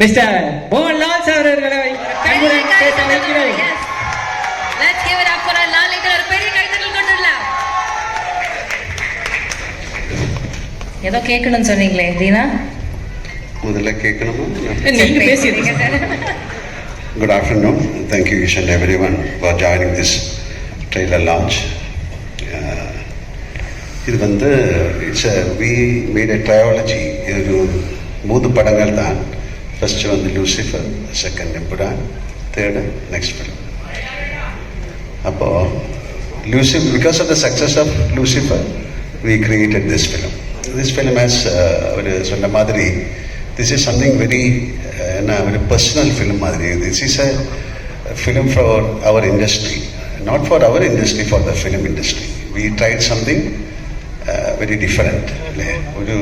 Mister Mohanlal sir அவர்களை பேச வைக்கிறோம். Let's give it up for Lal. ஒரு பெரிய கைத்தட்டல் கொண்டுடலாம். ஏதோ கேட்கணும்னு சொன்னீங்களே தீனா, முதல்ல கேட்கணுமா? நீங்க பேசிடுங்க sir. Good afternoon. Thank you each and everyone for joining this trailer launch. இது வந்து we made a trilogy. இது 3 படங்கள் தான். ஃபர்ஸ்ட் வந்து Lucifer, second Empuraan, third next film. அப்போ Lucifer, because of the success of Lucifer we created this film. This film has ஒரு சொன்ன மாதிரி this is something very ஒரு பர்சனல் ஃபிலிம் மாதிரி. This is a film for our industry, not for our industry, for the film industry. We tried something very different. ஒரு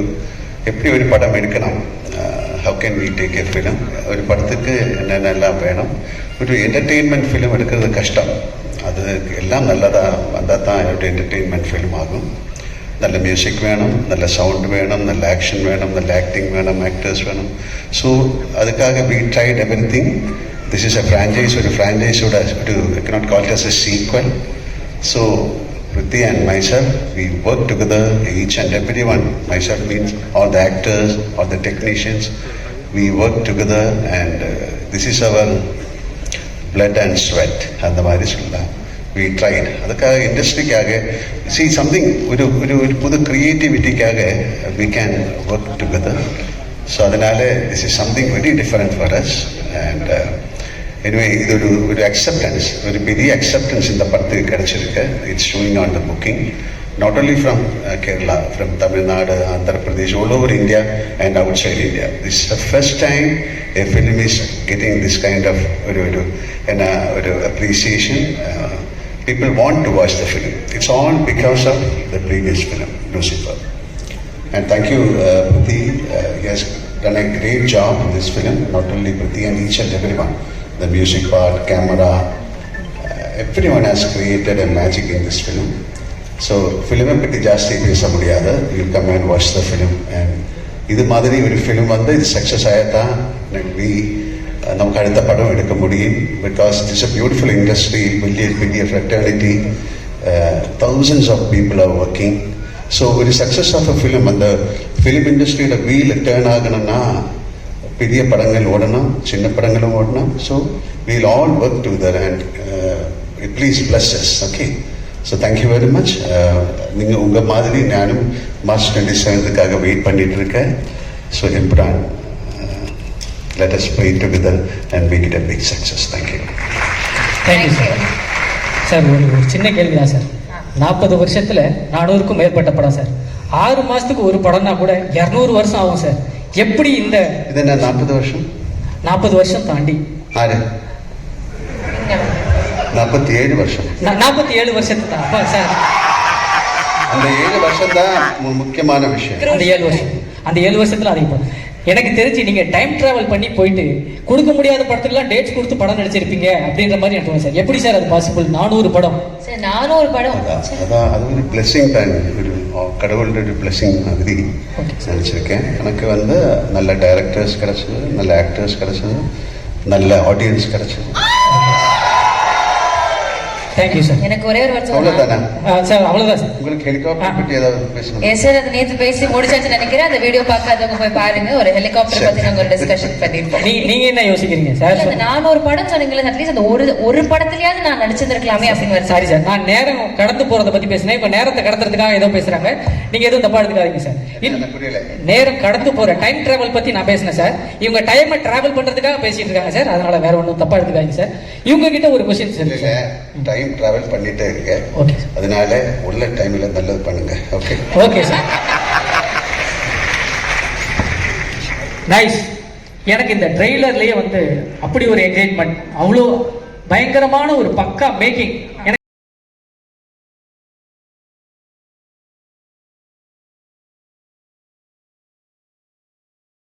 எப்படி ஒரு படம் எடுக்கணும், how can we take a film, ஒரு படத்துக்கு என்னென்னலாம் வேணும். ஒரு என்டர்டெயின்மெண்ட் ஃபிலிம் எடுக்கிறது கஷ்டம். அது எல்லாம் நல்லதாக வந்தால் தான் ஒரு என்டர்டெயின்மெண்ட் ஃபிலிம் ஆகும். நல்ல மியூசிக் வேணும், நல்ல சவுண்ட் வேணும், நல்ல ஆக்ஷன் வேணும், நல்ல ஆக்டிங் வேணும், ஆக்டர்ஸ் வேணும். ஸோ அதுக்காக we tried everything. This is a franchise. ஒரு ஃப்ரான்ச்சைஸோட I cannot call it as a sequel. So Priti and myself, we work together, each and everyone. Myself means all the actors, all the technicians. We work together and this is our blood and sweat. அந்த மாதிரி சொல்லலாம். We tried. அதுக்காக இண்டஸ்ட்ரிக்காக see something, ஒரு புது கிரியேட்டிவிட்டிக்காக we can work together. So அதனால this is something very different for us. And anyway, இது ஒரு acceptance, ஒரு பெரிய acceptance இந்த படத்துக்கு கிடைச்சிருக்கு. It's showing on the booking, not only from Kerala, from Tamil Nadu, Andhra Pradesh, all over India and outside India. This is the first time a film is getting this kind of appreciation. People want to watch the film. It's all because of the previous film, Lucifer. And thank you, Priti. He has done a great job in this film, not only Priti and each and everyone. The music part, camera, everyone has created a magic in this film. So film பற்றி ஜாஸ்தி பேச முடியாது. You come and watch the film. And இது மாதிரி ஒரு film வந்து இது success ஆகிட்டான் நமக்கு அடுத்த படம் எடுக்க முடியும். Because it's a beautiful industry, பெரிய fraternity, thousands of people are working. So ஒரு சக்ஸஸ் ஆஃப் அ ஃபிலிம், அந்த ஃபிலிம் இண்டஸ்ட்ரியோட வீல் டேர்ன் ஆகணும்னா பெரிய படங்கள் ஓடணும், சின்ன படங்களும் ஓடணும். So we'll all work together and please bless us. Okay, so thank you very much. நீங்கள் உங்கள் மாதிரி நானும் மார்ச் 27க்காக வெயிட் பண்ணிட்டு இருக்கேன். So Empuraan, let us pray together and make it a big success. Thank you. Thank you sir. Sir ஒரு சின்ன கேள்வி தான் சார். 40 வருஷத்துல 400க்கும் மேற்பட்ட படம் சார். 6 மாசத்துக்கு ஒரு படம்னா கூட 200 வருஷம் ஆகும் சார். எப்படி இந்த இது என்ன 40 வருஷம்? 40 வருஷம் தாண்டி 47 வருஷம். 47 வருஷத்துக்கு தான் அப்பா சார். அந்த 7 வருஷம் தான் முக்கியமான விஷயம். அந்த 7 வருஷத்துல அதிகம். எனக்கு தெரிஞ்சு நீங்க டைம் டிராவல் பண்ணி போயிட்டு கொடுக்க முடியாத படத்துக்குலாம் டேட்ஸ் கொடுத்து படம் நடிச்சிருப்பீங்க அப்படின்ற மாதிரி எனக்கு சார். எப்படி சார் அது பாசிபிள்? 400 படம் சார், 400 படம். அதான் அது ஒரு பிளெஸிங் டைம், ஒரு கடவுளோட பிளெஸிங் மாதிரி நினச்சிருக்கேன். எனக்கு வந்து நல்ல டைரக்டர்ஸ் கிடைச்சது, நல்ல ஆக்டர்ஸ் கிடைச்சது, நல்ல ஆடியன்ஸ் கிடைச்சது. Thank you sir. எனக்கு ஒரே ஒரு வருஷம் அவ்வளோதானே சார்? அவ்வளோதான் சார். உங்களுக்கு ஹெலிகாப்டர் பற்றி ஏதாவது பேசணும்? எஸ் சார், அது நேற்று பேசி முடிச்சாச்சு நினைக்கிறேன். அந்த வீடியோ பார்க்காதவங்க போய் பாருங்க. ஒரு ஹெலிகாப்டர் பத்தி நாங்கள் ஒரு டிஸ்கஷன் பண்ணிருக்கோம். நீங்க என்ன யோசிக்கிறீங்க சார்? அந்த 400 படம் சொன்னீங்களே, அட்லீஸ்ட் அந்த ஒரு படத்துலயாவது நான் நடிச்சிருக்கலாமே அப்படின்னு. சாரி சார், நான் நேரம் கடந்து போறதை பத்தி பேசினேன். இப்ப நேரத்தை கடத்துறதுக்காக ஏதோ பேசுறாங்க. நீங்க எதுவும் தப்பா எடுத்துக்காதீங்க சார். நேரம் கடந்து போற டைம் டிராவல் பத்தி நான் பேசினேன் சார். இவங்க டைமை டிராவல் பண்றதுக்காக பேசிட்டு இருக்காங்க சார். அதனால வேற ஒன்றும் தப்பா எடுத்துக்காதீங்க சார். இவங்க கிட்ட ஒரு கொஸ்டின் சார். டைம் டிராவல் பண்ணிட்டே இருக்க, அதனால உள்ள டைம்ல நல்லது பண்ணுங்க. Okay okay sir, nice. எனக்கு இந்த ட்ரெய்லர்லயே வந்து அப்படி ஒரு என்கேஜ்மெண்ட், அவ்வளோ பயங்கரமான ஒரு பக்கா மேக்கிங்.